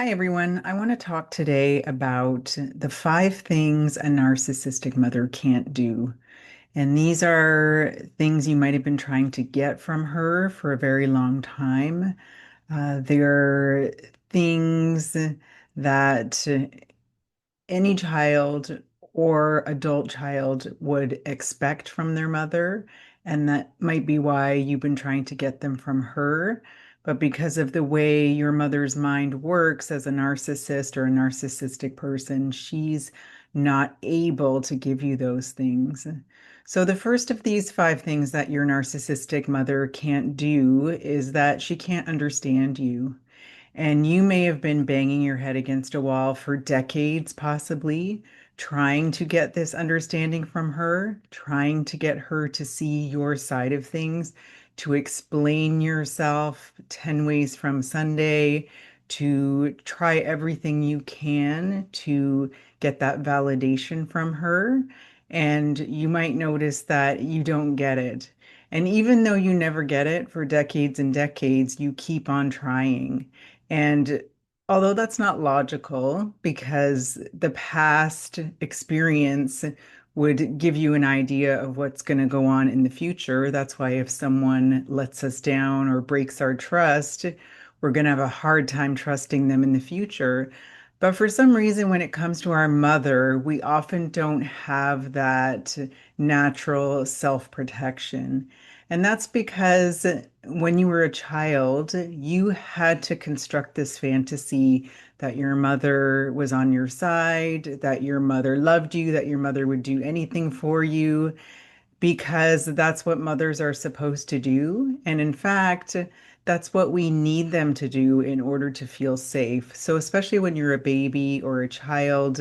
Hi, everyone. I want to talk today about the 5 things a narcissistic mother can't do. And these are things you might have been trying to get from her for a very long time. They're things that any child or adult child would expect from their mother. And that might be why you've been trying to get them from her. But because of the way your mother's mind works as a narcissist or a narcissistic person, she's not able to give you those things. So, the first of these 5 things that your narcissistic mother can't do is that she can't understand you. And you may have been banging your head against a wall for decades, possibly, trying to get this understanding from her, trying to get her to see your side of things, to explain yourself 10 ways from Sunday, to try everything you can to get that validation from her. And you might notice that you don't get it. And even though you never get it for decades and decades, you keep on trying. And although that's not logical, because the past experience would give you an idea of what's going to go on in the future. That's why if someone lets us down or breaks our trust, we're going to have a hard time trusting them in the future. But for some reason, when it comes to our mother, we often don't have that natural self-protection. And that's because when you were a child, you had to construct this fantasy that your mother was on your side, that your mother loved you, that your mother would do anything for you, because that's what mothers are supposed to do. And in fact, that's what we need them to do in order to feel safe. So, especially when you're a baby or a child,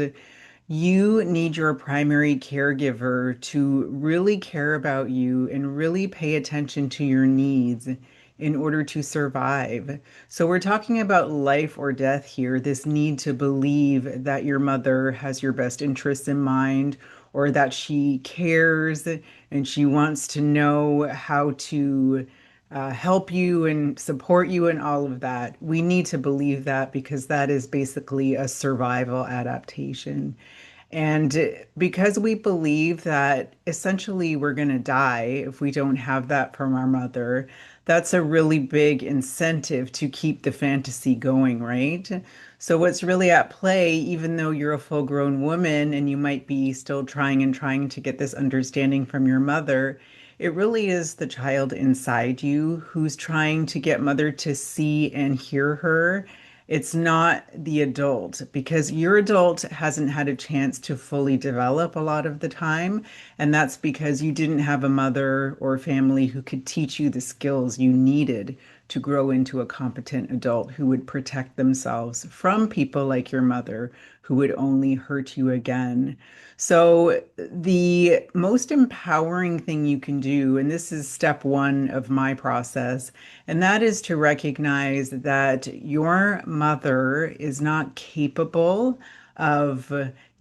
you need your primary caregiver to really care about you and really pay attention to your needs in order to survive. So, we're talking about life or death here, this need to believe that your mother has your best interests in mind or that she cares and she wants to know how to help you and support you and all of that. We need to believe that because that is basically a survival adaptation. And because we believe that essentially we're going to die if we don't have that from our mother, that's a really big incentive to keep the fantasy going, right? So, what's really at play, even though you're a full-grown woman and you might be still trying and trying to get this understanding from your mother, it really is the child inside you who's trying to get mother to see and hear her. It's not the adult because your adult hasn't had a chance to fully develop a lot of the time. And that's because you didn't have a mother or family who could teach you the skills you needed to grow into a competent adult who would protect themselves from people like your mother who would only hurt you again. So, the most empowering thing you can do, and this is step one of my process, and that is to recognize that your mother is not capable of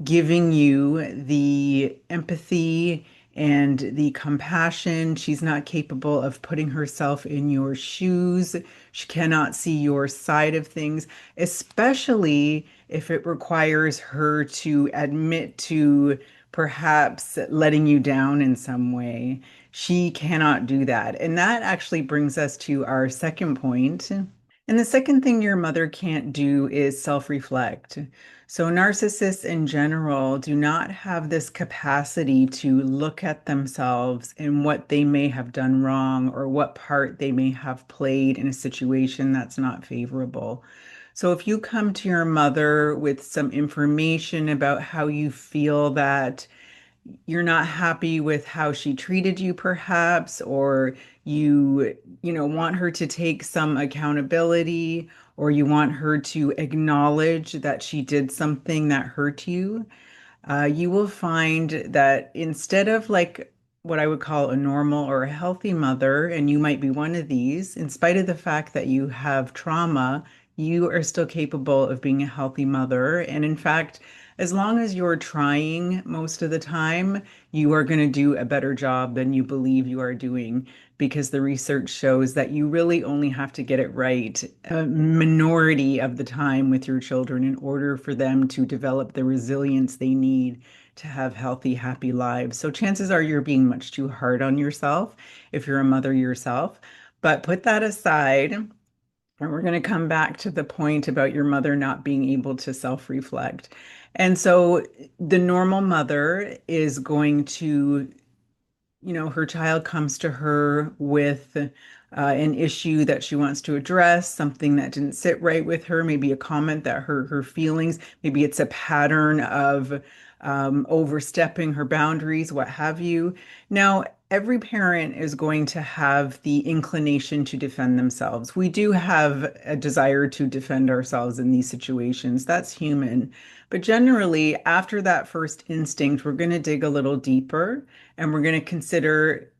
giving you the empathy and the compassion. She's not capable of putting herself in your shoes. She cannot see your side of things, especially if it requires her to admit to perhaps letting you down in some way. She cannot do that. And that actually brings us to our second point. And the second thing your mother can't do is self-reflect. So, narcissists in general do not have this capacity to look at themselves and what they may have done wrong or what part they may have played in a situation that's not favorable. So, if you come to your mother with some information about how you feel that you're not happy with how she treated you perhaps, or want her to take some accountability, or you want her to acknowledge that she did something that hurt you, you will find that instead of like what I would call a normal or a healthy mother, and you might be one of these, in spite of the fact that you have trauma, you are still capable of being a healthy mother. And in fact, as long as you're trying most of the time, you are going to do a better job than you believe you are doing. because the research shows that you really only have to get it right a minority of the time with your children in order for them to develop the resilience they need to have healthy, happy lives. So chances are you're being much too hard on yourself if you're a mother yourself. But put that aside, and we're going to come back to the point about your mother not being able to self-reflect. And so the normal mother is going to, her child comes to her with an issue that she wants to address, something that didn't sit right with her, maybe a comment that hurt her feelings, maybe it's a pattern of overstepping her boundaries, what have you. Now, every parent is going to have the inclination to defend themselves. We do have a desire to defend ourselves in these situations. That's human. But generally, after that first instinct, we're going to dig a little deeper and we're going to consider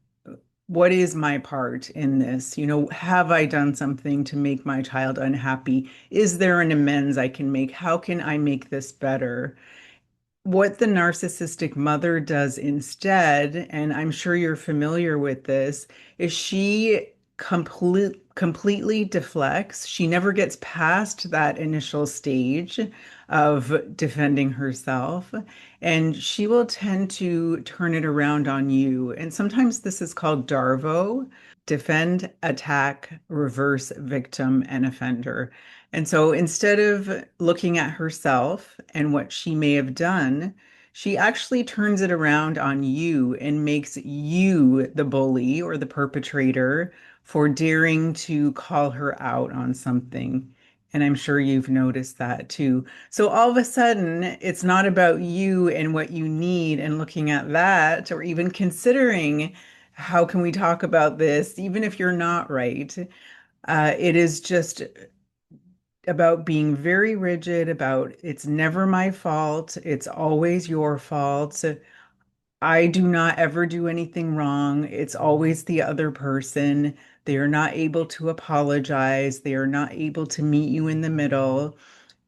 what is my part in this? Have I done something to make my child unhappy? Is there an amends I can make? How can I make this better? What the narcissistic mother does instead, and I'm sure you're familiar with this, is she completely deflects. She never gets past that initial stage of defending herself, and she will tend to turn it around on you. And sometimes this is called DARVO, defend, attack, reverse, victim, and offender. And so instead of looking at herself and what she may have done, she actually turns it around on you and makes you the bully or the perpetrator for daring to call her out on something. And I'm sure you've noticed that too. So all of a sudden, it's not about you and what you need and looking at that or even considering how can we talk about this, even if you're not right. It is just about being very rigid about it's never my fault, it's always your fault. I do not ever do anything wrong. It's always the other person. They are not able to apologize. They are not able to meet you in the middle.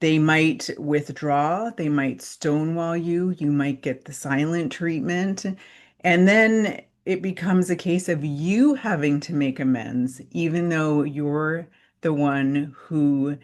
They might withdraw. They might stonewall you. You might get the silent treatment. And then it becomes a case of you having to make amends, even though you're the one who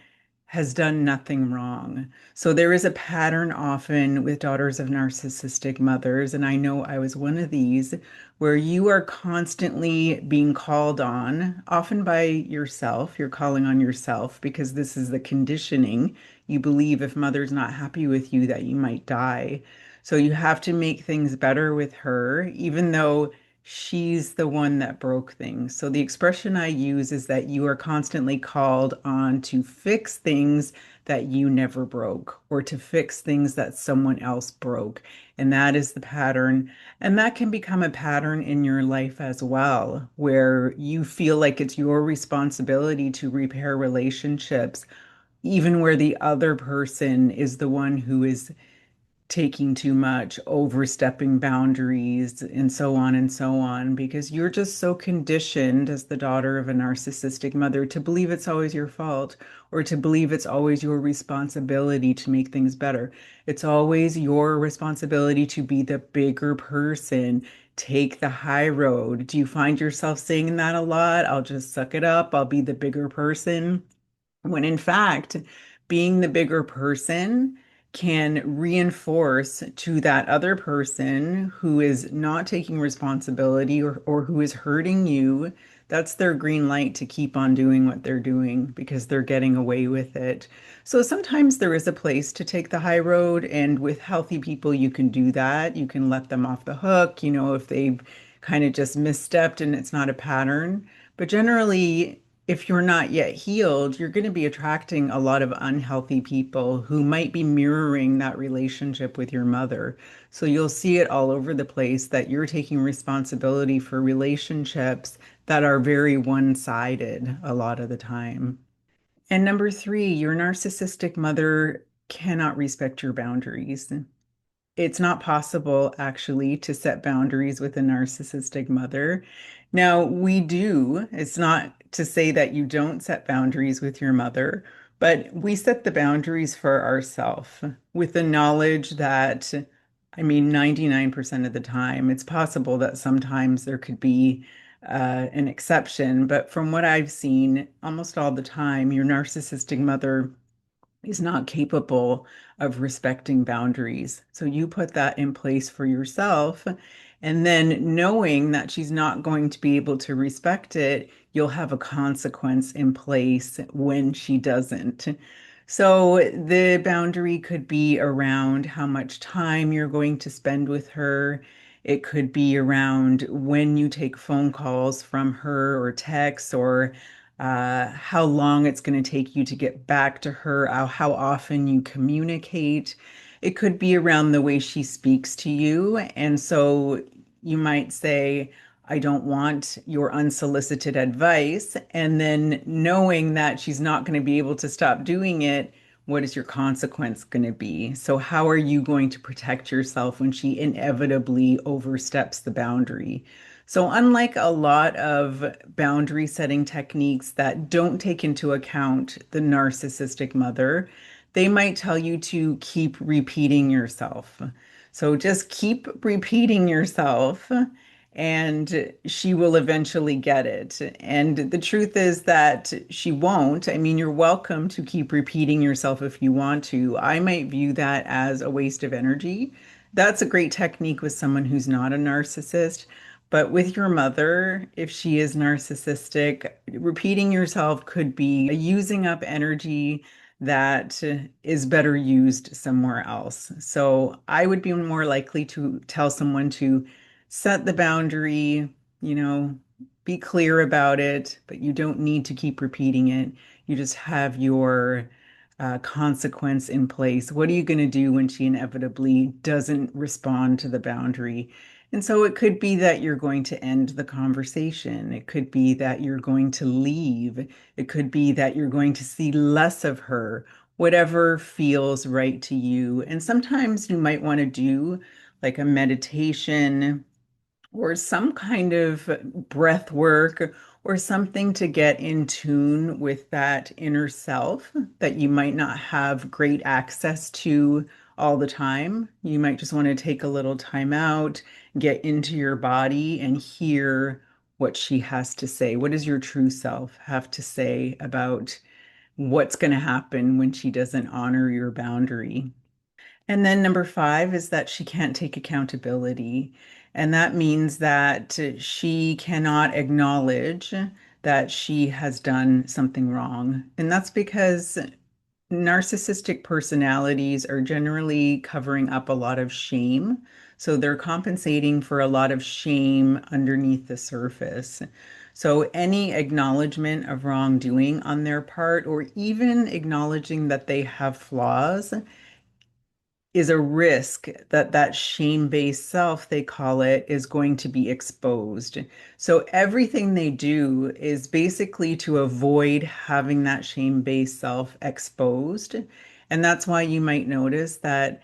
has done nothing wrong. So there is a pattern often with daughters of narcissistic mothers, and I know I was one of these, where you are constantly being called on, often by yourself. You're calling on yourself because this is the conditioning. You believe if mother's not happy with you that you might die. So you have to make things better with her, even though she's the one that broke things. So the expression I use is that you are constantly called on to fix things that you never broke or to fix things that someone else broke. And that is the pattern. And that can become a pattern in your life as well, where you feel like it's your responsibility to repair relationships, even where the other person is the one who is taking too much, overstepping boundaries, and so on, because you're just so conditioned as the daughter of a narcissistic mother to believe it's always your fault or to believe it's always your responsibility to make things better. It's always your responsibility to be the bigger person, take the high road. Do you find yourself saying that a lot? I'll just suck it up. I'll be the bigger person. When in fact, being the bigger person can reinforce to that other person who is not taking responsibility or who is hurting you, that's their green light to keep on doing what they're doing because they're getting away with it. So sometimes there is a place to take the high road, and with healthy people, you can do that. You can let them off the hook, if they've kind of just misstepped and it's not a pattern. But generally, if you're not yet healed, you're going to be attracting a lot of unhealthy people who might be mirroring that relationship with your mother. So you'll see it all over the place that you're taking responsibility for relationships that are very one-sided a lot of the time. And number three, your narcissistic mother cannot respect your boundaries. It's not possible actually to set boundaries with a narcissistic mother. Now, we do. It's not to say that you don't set boundaries with your mother, but we set the boundaries for ourselves with the knowledge that, I mean, 99% of the time, it's possible that sometimes there could be an exception, but from what I've seen, almost all the time, your narcissistic mother is not capable of respecting boundaries. So you put that in place for yourself. And then knowing that she's not going to be able to respect it, you'll have a consequence in place when she doesn't. So the boundary could be around how much time you're going to spend with her. It could be around when you take phone calls from her or texts, or how long it's going to take you to get back to her, how often you communicate. It could be around the way she speaks to you. And so you might say, I don't want your unsolicited advice. And then knowing that she's not going to be able to stop doing it, what is your consequence going to be? So, how are you going to protect yourself when she inevitably oversteps the boundary? So, unlike a lot of boundary setting techniques that don't take into account the narcissistic mother, they might tell you to keep repeating yourself. So, just keep repeating yourself, and she will eventually get it. And the truth is that she won't. I mean, you're welcome to keep repeating yourself if you want to. I might view that as a waste of energy. That's a great technique with someone who's not a narcissist. But with your mother, if she is narcissistic, repeating yourself could be using up energy that is better used somewhere else. So I would be more likely to tell someone to set the boundary, you know, be clear about it, but you don't need to keep repeating it. You just have your consequence in place. What are you going to do when she inevitably doesn't respond to the boundary? And so it could be that you're going to end the conversation. It could be that you're going to leave. It could be that you're going to see less of her, whatever feels right to you. And sometimes you might want to do like a meditation or some kind of breath work or something to get in tune with that inner self that you might not have great access to all the time. You might just want to take a little time out, get into your body and hear what she has to say. What does your true self have to say about what's going to happen when she doesn't honor your boundary? And then number five is that she can't take accountability. And that means that she cannot acknowledge that she has done something wrong. And that's because narcissistic personalities are generally covering up a lot of shame. So they're compensating for a lot of shame underneath the surface. So any acknowledgement of wrongdoing on their part, or even acknowledging that they have flaws, is a risk that that shame-based self, they call it, is going to be exposed. So everything they do is basically to avoid having that shame-based self exposed. And that's why you might notice that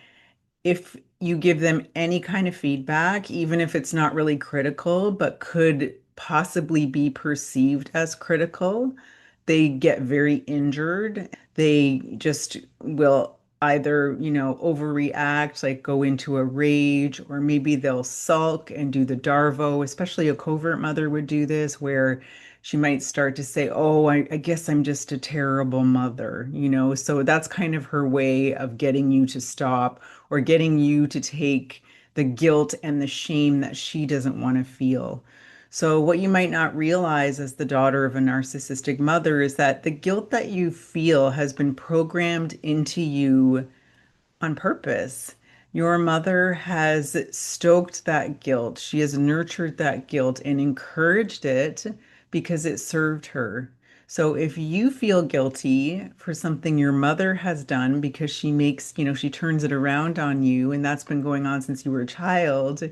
if you give them any kind of feedback, even if it's not really critical, but could possibly be perceived as critical, they get very injured. They just will either, overreact, like go into a rage, or maybe they'll sulk and do the Darvo, especially a covert mother would do this, where she might start to say, oh, I guess I'm just a terrible mother, So that's kind of her way of getting you to stop or getting you to take the guilt and the shame that she doesn't want to feel. So, what you might not realize as the daughter of a narcissistic mother is that the guilt that you feel has been programmed into you on purpose. Your mother has stoked that guilt. She has nurtured that guilt and encouraged it because it served her. So if you feel guilty for something your mother has done because she turns it around on you, and that's been going on since you were a child,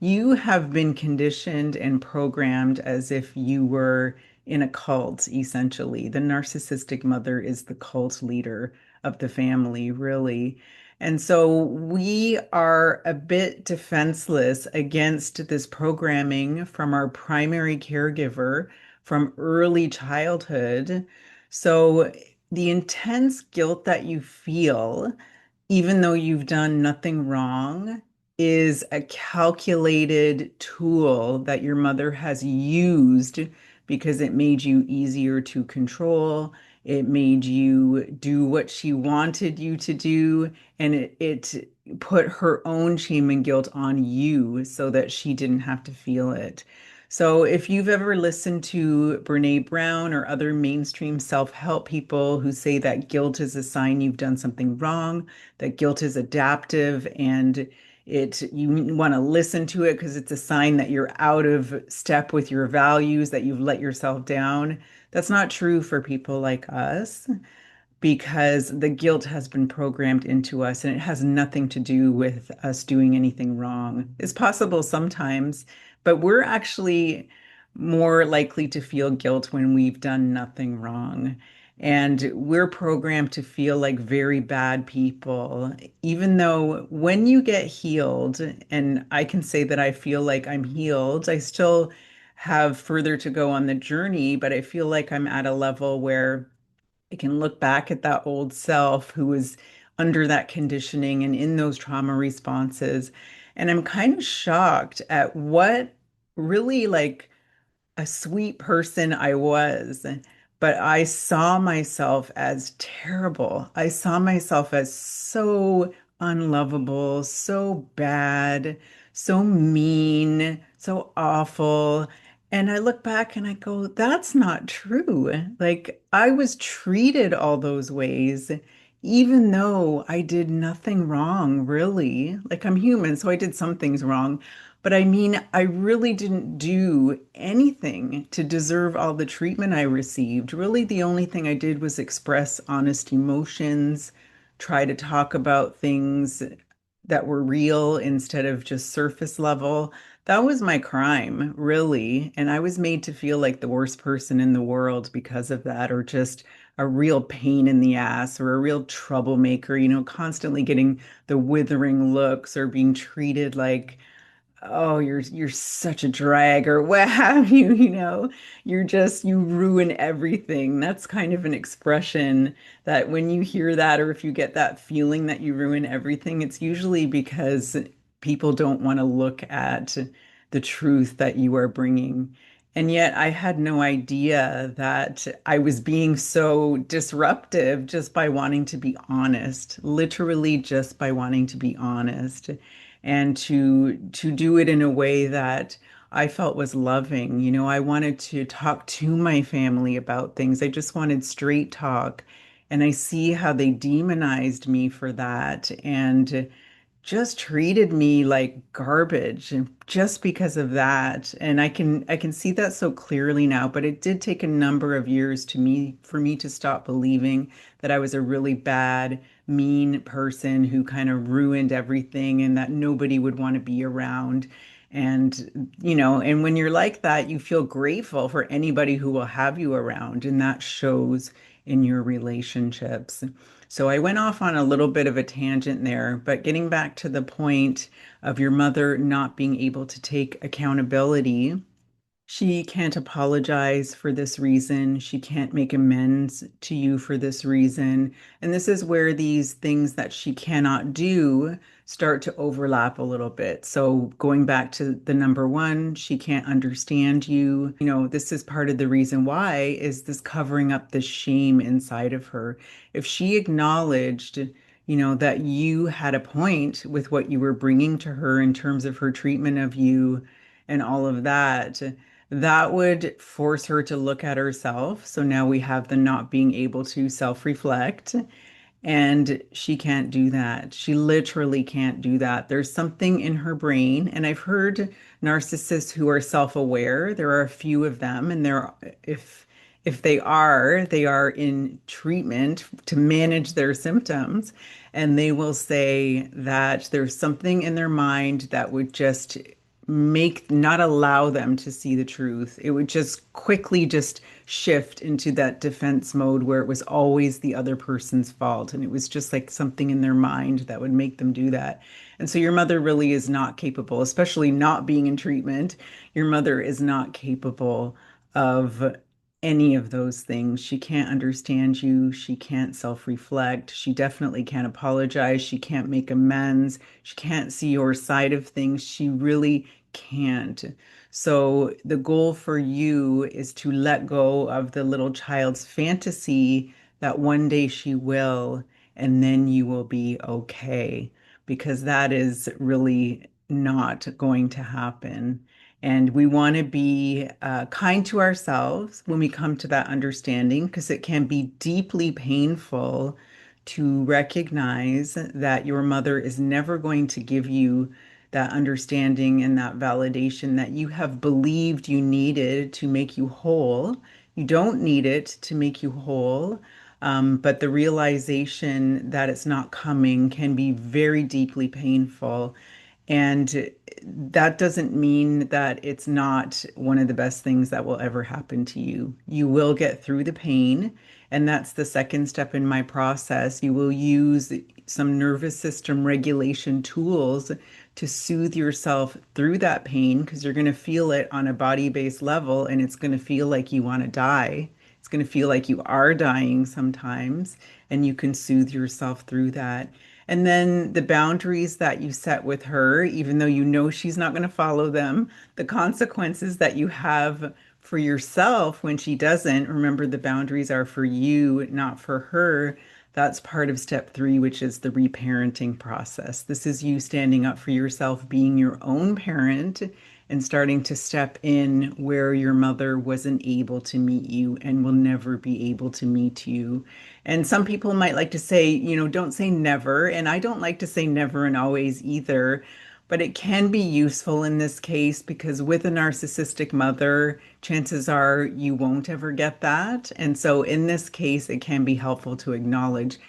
you have been conditioned and programmed as if you were in a cult, essentially. The narcissistic mother is the cult leader of the family, really. And so we are a bit defenseless against this programming from our primary caregiver from early childhood. So the intense guilt that you feel, even though you've done nothing wrong, is a calculated tool that your mother has used because it made you easier to control. It made you do what she wanted you to do, and it put her own shame and guilt on you so that she didn't have to feel it. So, if you've ever listened to Brene Brown or other mainstream self-help people who say that guilt is a sign you've done something wrong, that guilt is adaptive and you want to listen to it because it's a sign that you're out of step with your values, that you've let yourself down. That's not true for people like us because the guilt has been programmed into us and it has nothing to do with us doing anything wrong. It's possible sometimes, but we're actually more likely to feel guilt when we've done nothing wrong. And we're programmed to feel like very bad people, even though when you get healed, and I can say that I feel like I'm healed, I still have further to go on the journey, but I feel like I'm at a level where I can look back at that old self who was under that conditioning and in those trauma responses. And I'm kind of shocked at what really like a sweet person I was, but I saw myself as terrible. I saw myself as so unlovable, so bad, so mean, so awful. And I look back and I go, that's not true. Like I was treated all those ways, even though I did nothing wrong, really. Like I'm human, so I did some things wrong. But I mean, I really didn't do anything to deserve all the treatment I received. Really, the only thing I did was express honest emotions, try to talk about things that were real instead of just surface level. That was my crime, really. And I was made to feel like the worst person in the world because of that, or just a real pain in the ass, or a real troublemaker, constantly getting the withering looks or being treated like, oh, you're such a drag or what have you, you ruin everything. That's kind of an expression that when you hear that, or if you get that feeling that you ruin everything, it's usually because people don't want to look at the truth that you are bringing. And yet I had no idea that I was being so disruptive just by wanting to be honest, literally just by wanting to be honest and to do it in a way that I felt was loving. I wanted to talk to my family about things. I just wanted straight talk. And I see how they demonized me for that and just treated me like garbage and just because of that. And I can see that so clearly now, but it did take a number of years for me to stop believing that I was a really bad, mean person who kind of ruined everything and that nobody would want to be around. And when you're like that, you feel grateful for anybody who will have you around, and that shows in your relationships. So I went off on a little bit of a tangent there, but getting back to the point of your mother not being able to take accountability. She can't apologize for this reason. She can't make amends to you for this reason. And this is where these things that she cannot do start to overlap a little bit. So, going back to the number one, she can't understand you. This is part of the reason why is this covering up the shame inside of her. If she acknowledged, that you had a point with what you were bringing to her in terms of her treatment of you and all of that, that would force her to look at herself. So now we have the not being able to self-reflect, and she can't do that. She literally can't do that. There's something in her brain, and I've heard narcissists who are self-aware. There are a few of them, and if they are in treatment to manage their symptoms, and they will say that there's something in their mind that would just not allow them to see the truth. It would just quickly just shift into that defense mode where it was always the other person's fault. And it was just like something in their mind that would make them do that. And so your mother really is not capable, especially not being in treatment. Your mother is not capable of any of those things. She can't understand you. She can't self-reflect. She definitely can't apologize. She can't make amends. She can't see your side of things. She really can't. So the goal for you is to let go of the little child's fantasy that one day she will, and then you will be okay, because that is really not going to happen. And we want to be kind to ourselves when we come to that understanding, because it can be deeply painful to recognize that your mother is never going to give you that understanding and that validation that you have believed you needed to make you whole. You don't need it to make you whole, but the realization that it's not coming can be very deeply painful. And that doesn't mean that it's not one of the best things that will ever happen to you. You will get through the pain, and that's the second step in my process. You will use some nervous system regulation tools to soothe yourself through that pain, because you're going to feel it on a body-based level, and it's going to feel like you want to die. It's going to feel like you are dying sometimes, and you can soothe yourself through that. And then the boundaries that you set with her, even though you know she's not going to follow them, the consequences that you have for yourself when she doesn't, remember the boundaries are for you, not for her. That's part of step three, which is the reparenting process. This is you standing up for yourself, being your own parent, and starting to step in where your mother wasn't able to meet you and will never be able to meet you. And some people might like to say, don't say never. And I don't like to say never and always either. But it can be useful in this case, because with a narcissistic mother, chances are you won't ever get that. And so in this case, it can be helpful to acknowledge,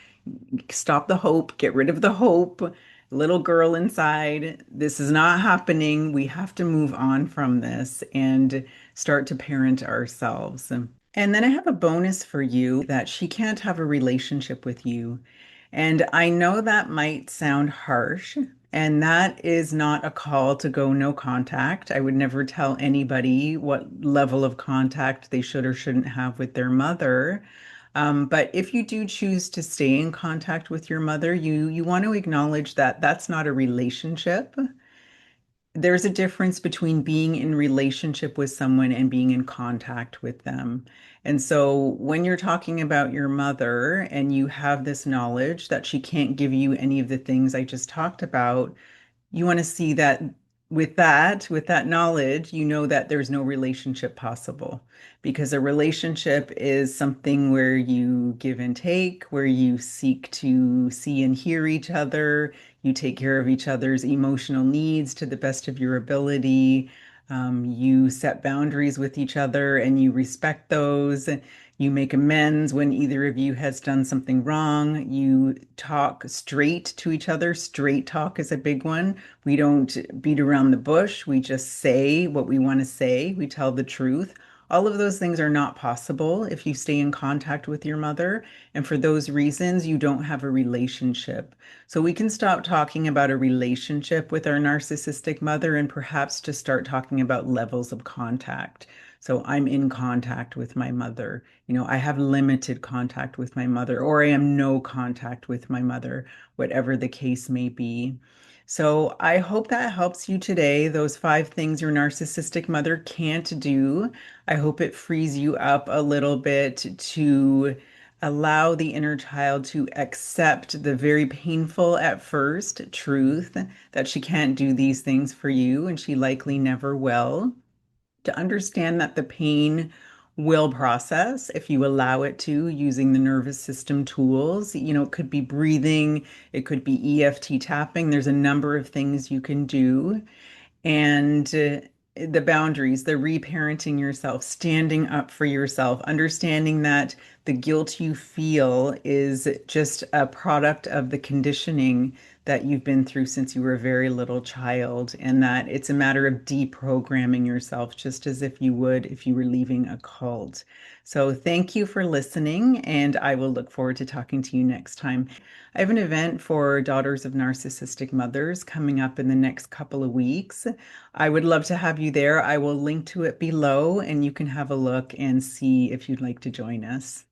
stop the hope, get rid of the hope. Little girl inside, this is not happening. We have to move on from this and start to parent ourselves. And then I have a bonus for you, that she can't have a relationship with you. And I know that might sound harsh, and that is not a call to go no contact. I would never tell anybody what level of contact they should or shouldn't have with their mother. But if you do choose to stay in contact with your mother, you want to acknowledge that that's not a relationship. There's a difference between being in relationship with someone and being in contact with them. And so when you're talking about your mother and you have this knowledge that she can't give you any of the things I just talked about, you want to see that with that knowledge, you know that there's no relationship possible, because a relationship is something where you give and take, where you seek to see and hear each other, you take care of each other's emotional needs to the best of your ability. You set boundaries with each other and you respect those. You make amends when either of you has done something wrong. You talk straight to each other. Straight talk is a big one. We don't beat around the bush. We just say what we want to say. We tell the truth. All of those things are not possible if you stay in contact with your mother. And for those reasons, you don't have a relationship. So we can stop talking about a relationship with our narcissistic mother and perhaps just start talking about levels of contact. So I'm in contact with my mother. I have limited contact with my mother, or I am no contact with my mother, whatever the case may be. So I hope that helps you today. Those five things your narcissistic mother can't do. I hope it frees you up a little bit to allow the inner child to accept the very painful at first truth that she can't do these things for you, and she likely never will. To understand that the pain will process if you allow it to, using the nervous system tools. It could be breathing, it could be EFT tapping. There's a number of things you can do. And the boundaries, the reparenting yourself, standing up for yourself, understanding that the guilt you feel is just a product of the conditioning that you've been through since you were a very little child, and that it's a matter of deprogramming yourself, just as if you would if you were leaving a cult. So thank you for listening, and I will look forward to talking to you next time. I have an event for Daughters of Narcissistic Mothers coming up in the next couple of weeks. I would love to have you there. I will link to it below, and you can have a look and see if you'd like to join us.